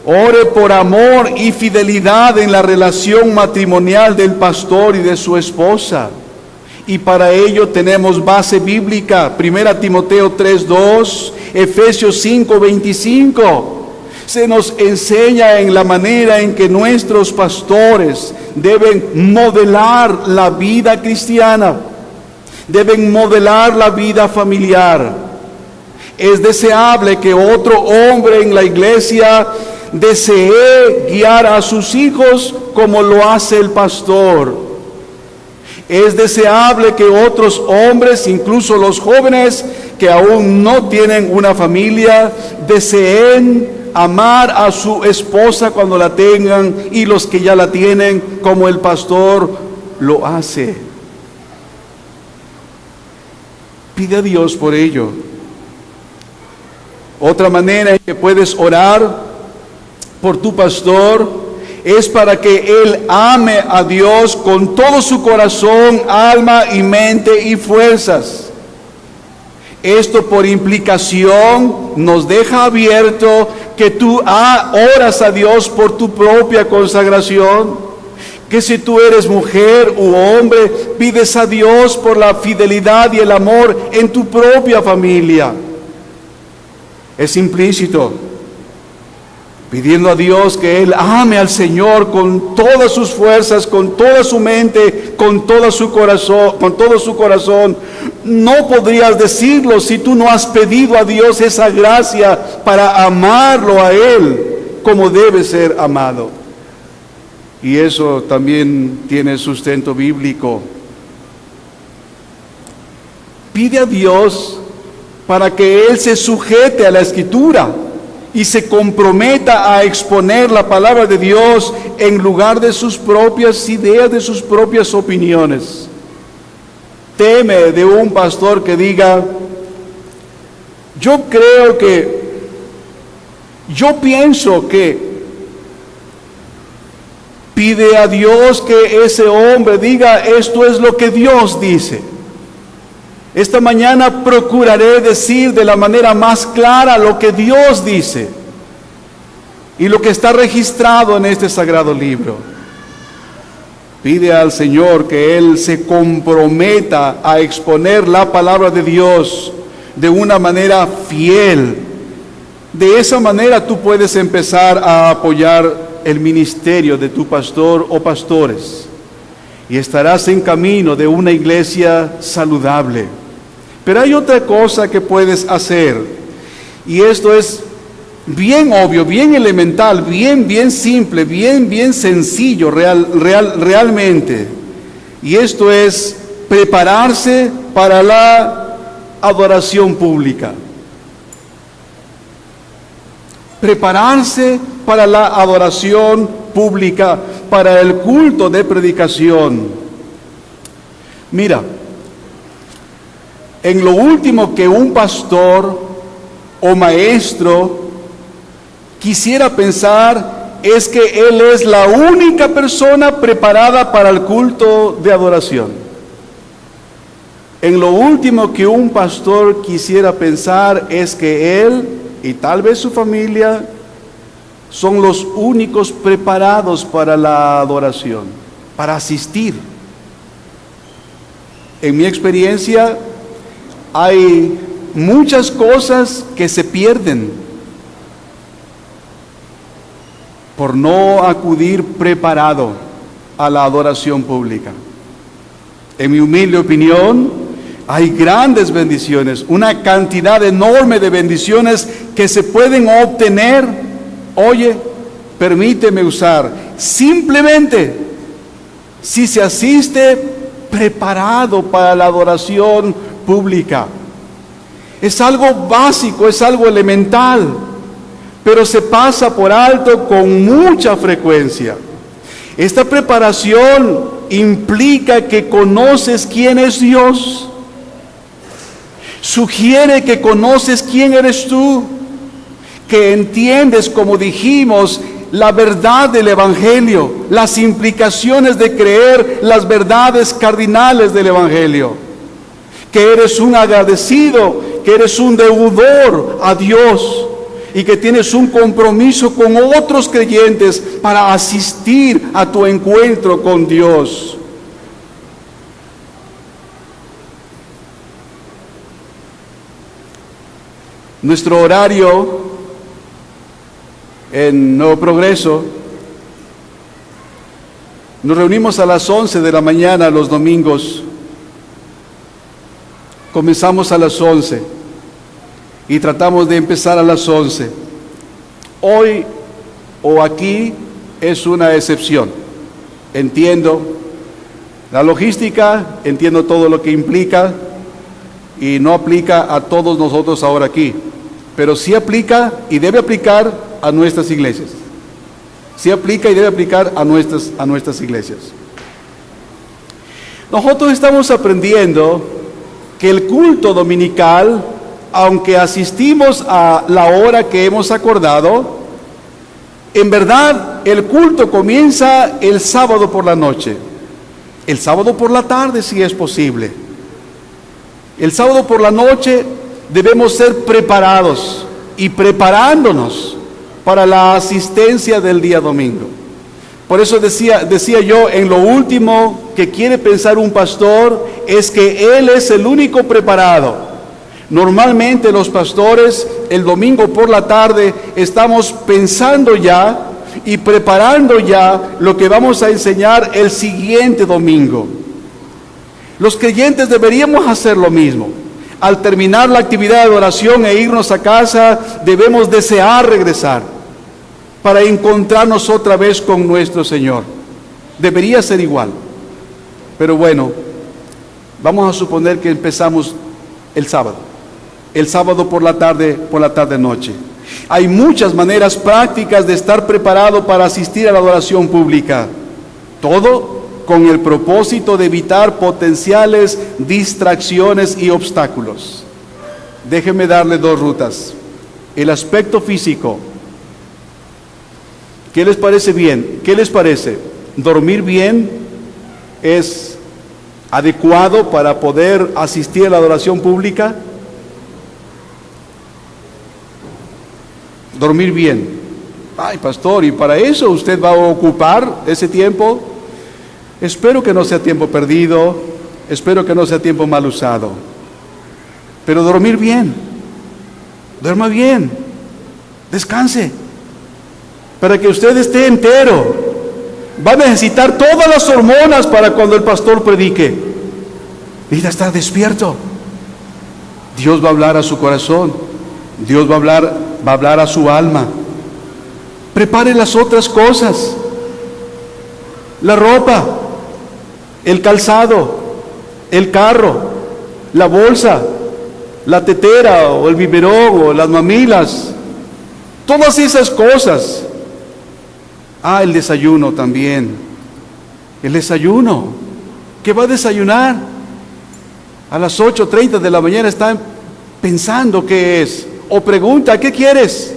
Ore por amor y fidelidad en la relación matrimonial del pastor y de su esposa. Y para ello tenemos base bíblica, 1 Timoteo 3:2, Efesios 5:25. se nos enseña en la manera en que nuestros pastores deben modelar la vida cristiana, deben modelar la vida familiar. Es deseable que otro hombre en la iglesia desee guiar a sus hijos como lo hace el pastor. Es deseable que otros hombres, incluso los jóvenes que aún no tienen una familia, deseen amar a su esposa cuando la tengan, y los que ya la tienen, como el pastor lo hace. Pide a Dios por ello. Otra manera en que puedes orar por tu pastor es para que él ame a Dios con todo su corazón, alma y mente y fuerzas. Esto por implicación nos deja abierto que tú oras a Dios por tu propia consagración, que si tú eres mujer u hombre, pides a Dios por la fidelidad y el amor en tu propia familia. Es implícito, pidiendo a Dios que Él ame al Señor con todas sus fuerzas, con toda su mente, con todo su corazón. No podrías decirlo si tú no has pedido a Dios esa gracia para amarlo a Él como debe ser amado. Y eso también tiene sustento bíblico. Pide a Dios para que Él se sujete a la Escritura y se comprometa a exponer la palabra de Dios en lugar de sus propias ideas, de sus propias opiniones. Teme de un pastor que diga: yo pienso que. Pide a Dios que ese hombre diga: esto es lo que Dios dice. Esta mañana procuraré decir de la manera más clara lo que Dios dice y lo que está registrado en este sagrado libro. Pide al Señor que Él se comprometa a exponer la palabra de Dios de una manera fiel. De esa manera tú puedes empezar a apoyar el ministerio de tu pastor o pastores y estarás en camino de una iglesia saludable. Pero hay otra cosa que puedes hacer, y esto es bien obvio, bien elemental, bien simple, bien sencillo realmente. Y esto es prepararse para la adoración pública. Prepararse para la adoración pública, para el culto de predicación. Mira, en lo último que un pastor o maestro quisiera pensar es que él es la única persona preparada para el culto de adoración. En lo último que un pastor quisiera pensar es que él y tal vez su familia son los únicos preparados para la adoración, para asistir. En mi experiencia, hay muchas cosas que se pierden por no acudir preparado a la adoración pública. En mi humilde opinión, hay grandes bendiciones, una cantidad enorme de bendiciones que se pueden obtener, permíteme usar, simplemente si se asiste preparado para la adoración pública. Es algo básico, es algo elemental, pero se pasa por alto con mucha frecuencia. Esta preparación implica que conoces quién es Dios. Sugiere que conoces quién eres tú, que entiendes, como dijimos, la verdad del Evangelio, las implicaciones de creer las verdades cardinales del Evangelio, que eres un agradecido, que eres un deudor a Dios y que tienes un compromiso con otros creyentes para asistir a tu encuentro con Dios. Nuestro horario en Nuevo Progreso, nos reunimos a las 11 de la mañana los domingos. Comenzamos a las 11 y tratamos de empezar a las 11. Hoy o aquí es una excepción. Entiendo la logística, entiendo todo lo que implica y no aplica a todos nosotros ahora aquí, pero sí aplica y debe aplicar a nuestras iglesias. Sí aplica y debe aplicar a nuestras iglesias. Nosotros estamos aprendiendo que el culto dominical, aunque asistimos a la hora que hemos acordado, en verdad el culto comienza el sábado por la noche. El sábado por la tarde si es posible. El sábado por la noche debemos ser preparados y preparándonos para la asistencia del día domingo. Por eso decía yo, en lo último que quiere pensar un pastor es que él es el único preparado. Normalmente los pastores el domingo por la tarde estamos pensando ya y preparando ya lo que vamos a enseñar el siguiente domingo. Los creyentes deberíamos hacer lo mismo. Al terminar la actividad de oración e irnos a casa, debemos desear regresar para encontrarnos otra vez con nuestro Señor. Debería ser igual. Pero bueno, vamos a suponer que empezamos el sábado por la tarde noche. Hay muchas maneras prácticas de estar preparado para asistir a la adoración pública. Todo con el propósito de evitar potenciales distracciones y obstáculos. Déjenme darle dos rutas. El aspecto físico. ¿Qué les parece bien? ¿Qué les parece? ¿Dormir bien es adecuado para poder asistir a la adoración pública? Dormir bien. Ay, pastor, ¿y para eso usted va a ocupar ese tiempo? Espero que no sea tiempo perdido, espero que no sea tiempo mal usado. Pero dormir bien, duerma bien, descanse, para que usted esté entero. Va a necesitar todas las hormonas para cuando el pastor predique. Necesita estar despierto. Dios va a hablar a su corazón, Dios va a hablar a su alma. Prepare las otras cosas, la ropa, el calzado, el carro, la bolsa, la tetera o el biberón o las mamilas, todas esas cosas. El desayuno también. El desayuno. ¿Qué va a desayunar? A las 8:30 de la mañana está pensando qué es. O pregunta, ¿qué quieres?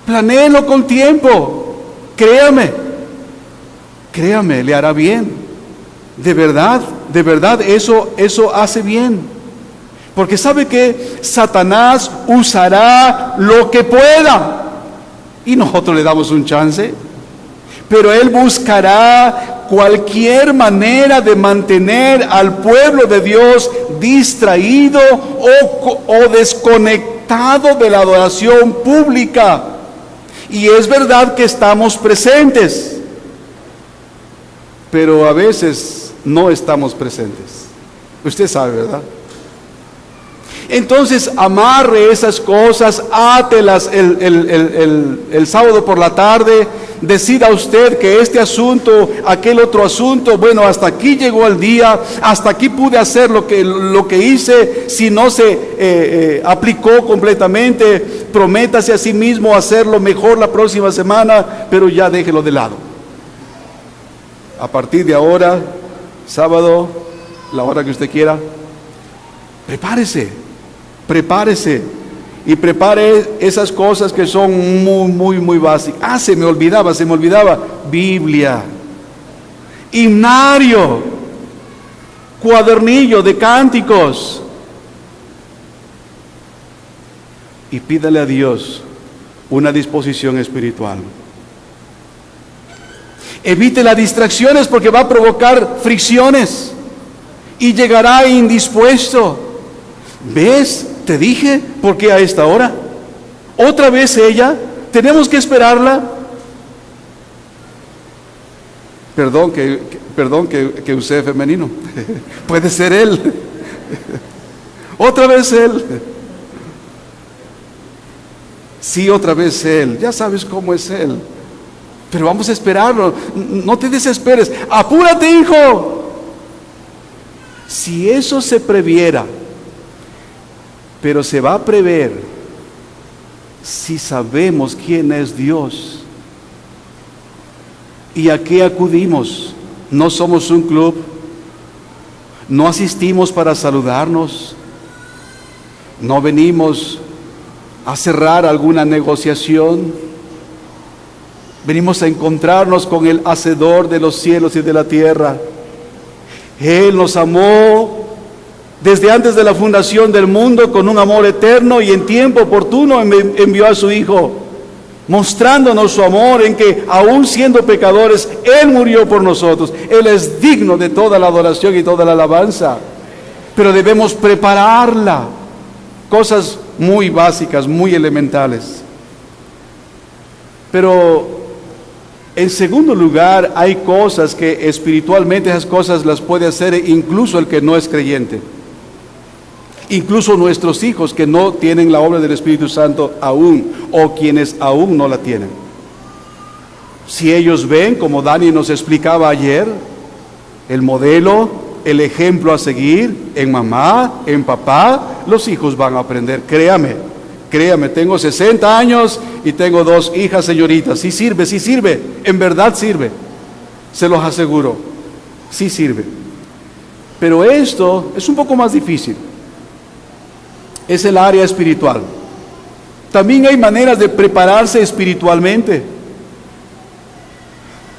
Planéelo con tiempo. Créame, le hará bien. De verdad, eso hace bien. Porque sabe que Satanás usará lo que pueda. Y nosotros le damos un chance. Pero él buscará cualquier manera de mantener al pueblo de Dios distraído o desconectado de la adoración pública. Y es verdad que estamos presentes, pero a veces no estamos presentes. Usted sabe, ¿verdad? Entonces amarre esas cosas, átelas el sábado por la tarde. Decida usted que este asunto, aquel otro asunto, bueno, hasta aquí llegó el día, hasta aquí pude hacer lo que hice. Si no se aplicó completamente, prométase a sí mismo hacerlo mejor la próxima semana, pero ya déjelo de lado. A partir de ahora, sábado, la hora que usted quiera, prepárese y prepare esas cosas que son muy básicas. Se me olvidaba, Biblia, himnario, cuadernillo de cánticos, y pídale a Dios una disposición espiritual. Evite las distracciones porque va a provocar fricciones y llegará indispuesto. ¿Ves? Te dije, ¿por qué a esta hora? Otra vez ella, ¿Tenemos que esperarla? Perdón que use femenino. Puede ser él. Otra vez él. Sí, otra vez él. Ya sabes cómo es él. Pero vamos a esperarlo. No te desesperes. Apúrate, hijo. Si eso se previera, pero se va a prever si sabemos quién es Dios y a qué acudimos. No somos un club, no asistimos para saludarnos, no venimos a cerrar alguna negociación, venimos a encontrarnos con el Hacedor de los cielos y de la tierra. Él nos amó desde antes de la fundación del mundo con un amor eterno, y en tiempo oportuno envió a su Hijo, mostrándonos su amor en que aún siendo pecadores, Él murió por nosotros. Él es digno de toda la adoración y toda la alabanza, pero debemos prepararla. Cosas muy básicas, muy elementales. Pero en segundo lugar, hay cosas que espiritualmente, esas cosas las puede hacer incluso el que no es creyente. Incluso nuestros hijos que no tienen la obra del Espíritu Santo aún, o quienes aún no la tienen. Si ellos ven, como Dani nos explicaba ayer, el modelo, el ejemplo a seguir en mamá, en papá, los hijos van a aprender. Créame, tengo 60 años y tengo 2 hijas señoritas. Sí sirve, en verdad sirve, se los aseguro, sí sirve. Pero esto es un poco más difícil. Es el área espiritual. También hay maneras de prepararse espiritualmente.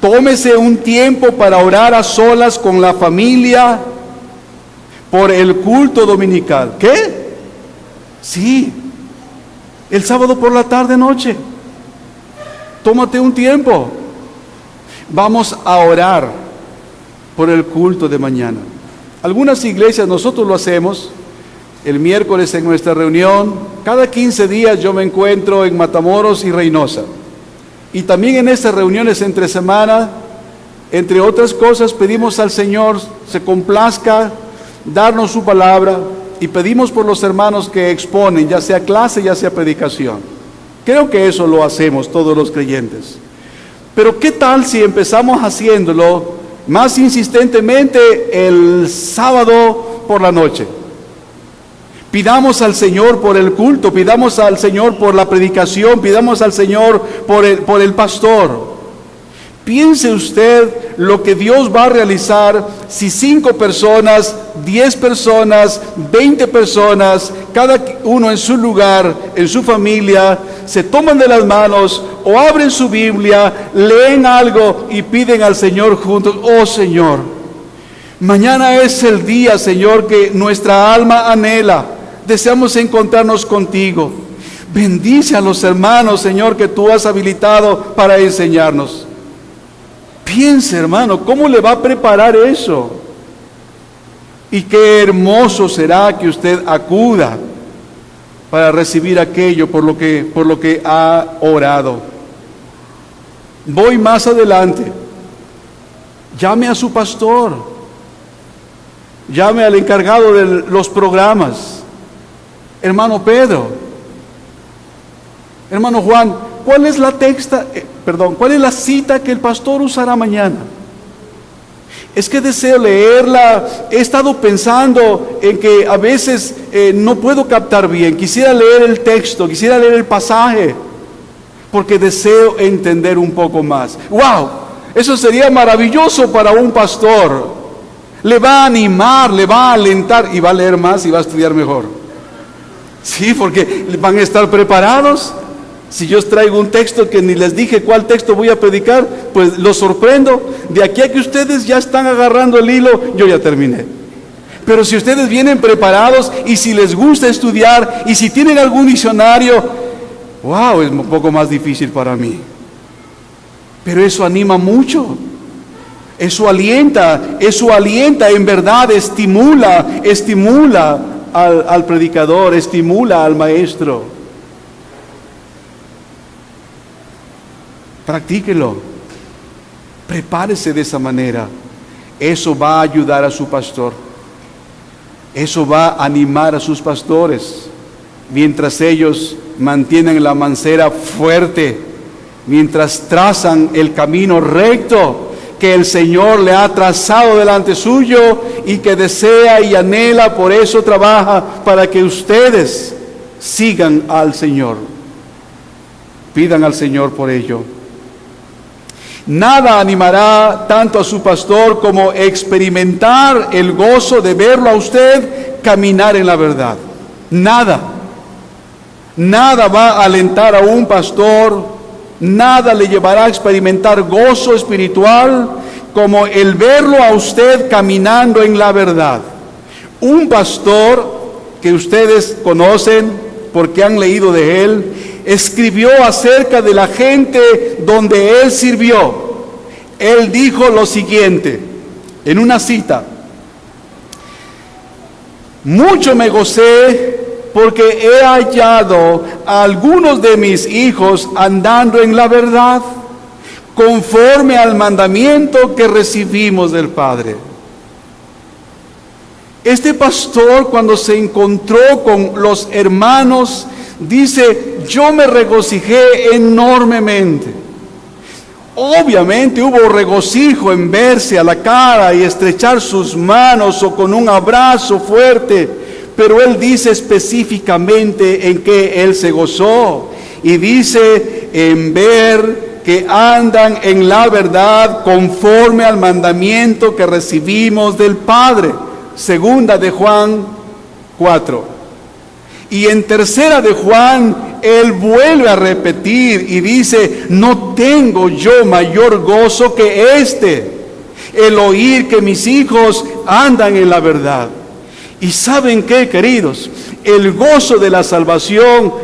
Tómese un tiempo para orar a solas con la familia por el culto dominical. ¿Qué? Sí, el sábado por la tarde noche. Tómate un tiempo. Vamos a orar por el culto de mañana. Algunas iglesias, nosotros lo hacemos. El miércoles en nuestra reunión, cada 15 días yo me encuentro en Matamoros y Reynosa. Y también en estas reuniones entre semana, entre otras cosas, pedimos al Señor se complazca darnos su palabra, y pedimos por los hermanos que exponen, ya sea clase, ya sea predicación. Creo que eso lo hacemos todos los creyentes. Pero ¿qué tal si empezamos haciéndolo más insistentemente el sábado por la noche? Pidamos al Señor por el culto, pidamos al Señor por la predicación, pidamos al Señor por el pastor. Piense usted lo que Dios va a realizar si 5 personas, 10 personas, 20 personas, cada uno en su lugar, en su familia, se toman de las manos o abren su Biblia, leen algo y piden al Señor juntos. Oh Señor, mañana es el día, Señor, que nuestra alma anhela. Deseamos encontrarnos contigo. Bendice a los hermanos, Señor, que tú has habilitado para enseñarnos. Piense, hermano, ¿cómo le va a preparar eso? Y qué hermoso será que usted acuda para recibir aquello por lo que ha orado. Voy más adelante. Llame a su pastor. Llame al encargado de los programas. Hermano Pedro, hermano Juan, ¿cuál es la cita que el pastor usará mañana? Es que deseo leerla. He estado pensando en que a veces no puedo captar bien. Quisiera leer el texto, quisiera leer el pasaje, porque deseo entender un poco más. ¡Wow! Eso sería maravilloso para un pastor. Le va a animar, le va a alentar, y va a leer más y va a estudiar mejor. Sí, porque van a estar preparados. Si yo traigo un texto que ni les dije cuál texto voy a predicar, pues los sorprendo. De aquí a que ustedes ya están agarrando el hilo, yo ya terminé. Pero si ustedes vienen preparados y si les gusta estudiar y si tienen algún diccionario, wow, es un poco más difícil para mí. Pero eso anima mucho. Eso alienta, en verdad estimula al predicador, estimula al maestro. Practíquelo. Prepárese de esa manera. Eso va a ayudar a su pastor. Eso va a animar a sus pastores. Mientras ellos mantienen la mancera fuerte, mientras trazan el camino recto que el Señor le ha trazado delante suyo y que desea y anhela, por eso trabaja para que ustedes sigan al Señor. Pidan al Señor por ello. Nada animará tanto a su pastor como experimentar el gozo de verlo a usted caminar en la verdad. Nada va a alentar a un pastor, nada le llevará a experimentar gozo espiritual como el verlo a usted caminando en la verdad. Un pastor que ustedes conocen porque han leído de él, escribió acerca de la gente donde él sirvió. Él dijo lo siguiente, en una cita: mucho me gocé porque he hallado a algunos de mis hijos andando en la verdad, conforme al mandamiento que recibimos del Padre. Este pastor, cuando se encontró con los hermanos, dice: yo me regocijé enormemente. Obviamente hubo regocijo en verse a la cara y estrechar sus manos o con un abrazo fuerte, pero él dice específicamente en qué él se gozó, y dice: en ver que andan en la verdad conforme al mandamiento que recibimos del Padre. Segunda de Juan 4. Y en tercera de Juan, él vuelve a repetir y dice: no tengo yo mayor gozo que este, el oír que mis hijos andan en la verdad. Y ¿saben qué, queridos? El gozo de la salvación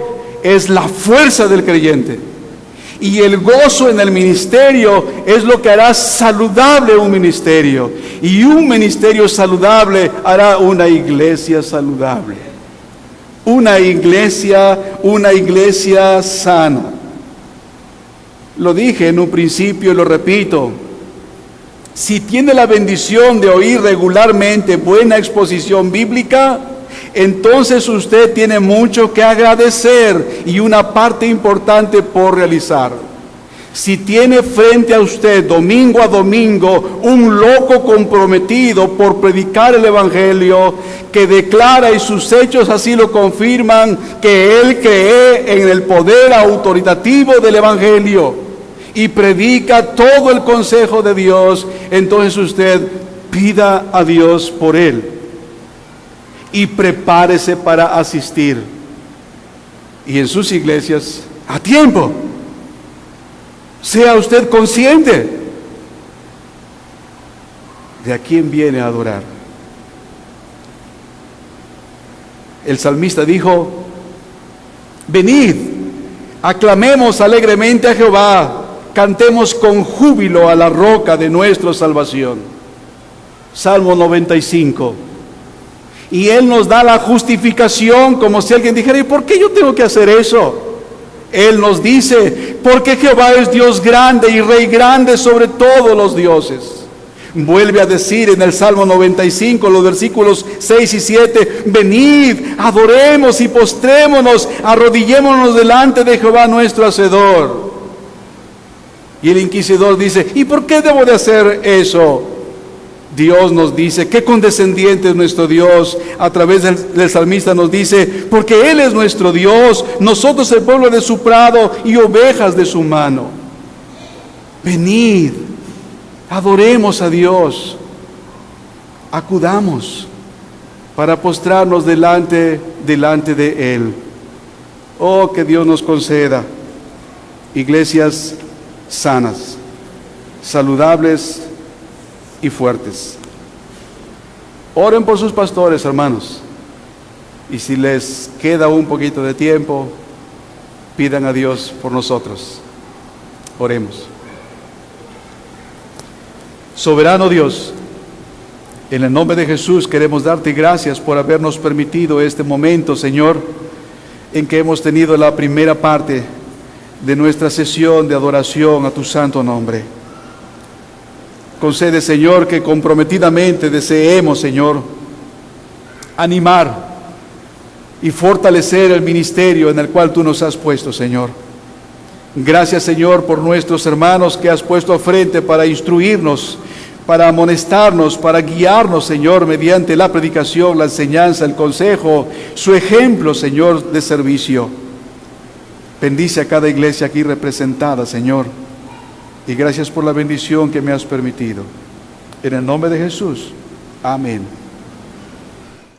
es la fuerza del creyente. Y el gozo en el ministerio es lo que hará saludable un ministerio. Y un ministerio saludable hará una iglesia saludable. Una iglesia sana. Lo dije en un principio y lo repito. Si tiene la bendición de oír regularmente buena exposición bíblica, entonces usted tiene mucho que agradecer y una parte importante por realizar. Si tiene frente a usted domingo a domingo un loco comprometido por predicar el Evangelio, que declara y sus hechos así lo confirman, que él cree en el poder autoritativo del Evangelio y predica todo el consejo de Dios, entonces usted pida a Dios por él y prepárese para asistir. Y en sus iglesias, a tiempo. Sea usted consciente de a quién viene a adorar. El salmista dijo: venid, aclamemos alegremente a Jehová, cantemos con júbilo a la roca de nuestra salvación. Salmo 95. Y él nos da la justificación, como si alguien dijera: ¿y por qué yo tengo que hacer eso? Él nos dice: porque Jehová es Dios grande y Rey grande sobre todos los dioses. Vuelve a decir en el Salmo 95, los versículos 6 y 7, venid, adoremos y postrémonos, arrodillémonos delante de Jehová nuestro Hacedor. Y el inquisidor dice: ¿y por qué debo de hacer eso? Dios nos dice, qué condescendiente es nuestro Dios. A través del salmista nos dice: porque Él es nuestro Dios, nosotros el pueblo de su prado y ovejas de su mano. Venid, adoremos a Dios, acudamos para postrarnos delante de Él. Oh, que Dios nos conceda iglesias sanas, saludables y fuertes. Oren por sus pastores, hermanos, y si les queda un poquito de tiempo, pidan a Dios por nosotros. Oremos. Soberano Dios, en el nombre de Jesús queremos darte gracias por habernos permitido este momento, Señor, en que hemos tenido la primera parte de nuestra sesión de adoración a tu santo nombre. Concede, Señor, que comprometidamente deseemos, Señor, animar y fortalecer el ministerio en el cual tú nos has puesto, Señor. Gracias, Señor, por nuestros hermanos que has puesto a frente para instruirnos, para amonestarnos, para guiarnos, Señor, mediante la predicación, la enseñanza, el consejo, su ejemplo, Señor, de servicio. Bendice a cada iglesia aquí representada, Señor, y gracias por la bendición que me has permitido. En el nombre de Jesús. Amén.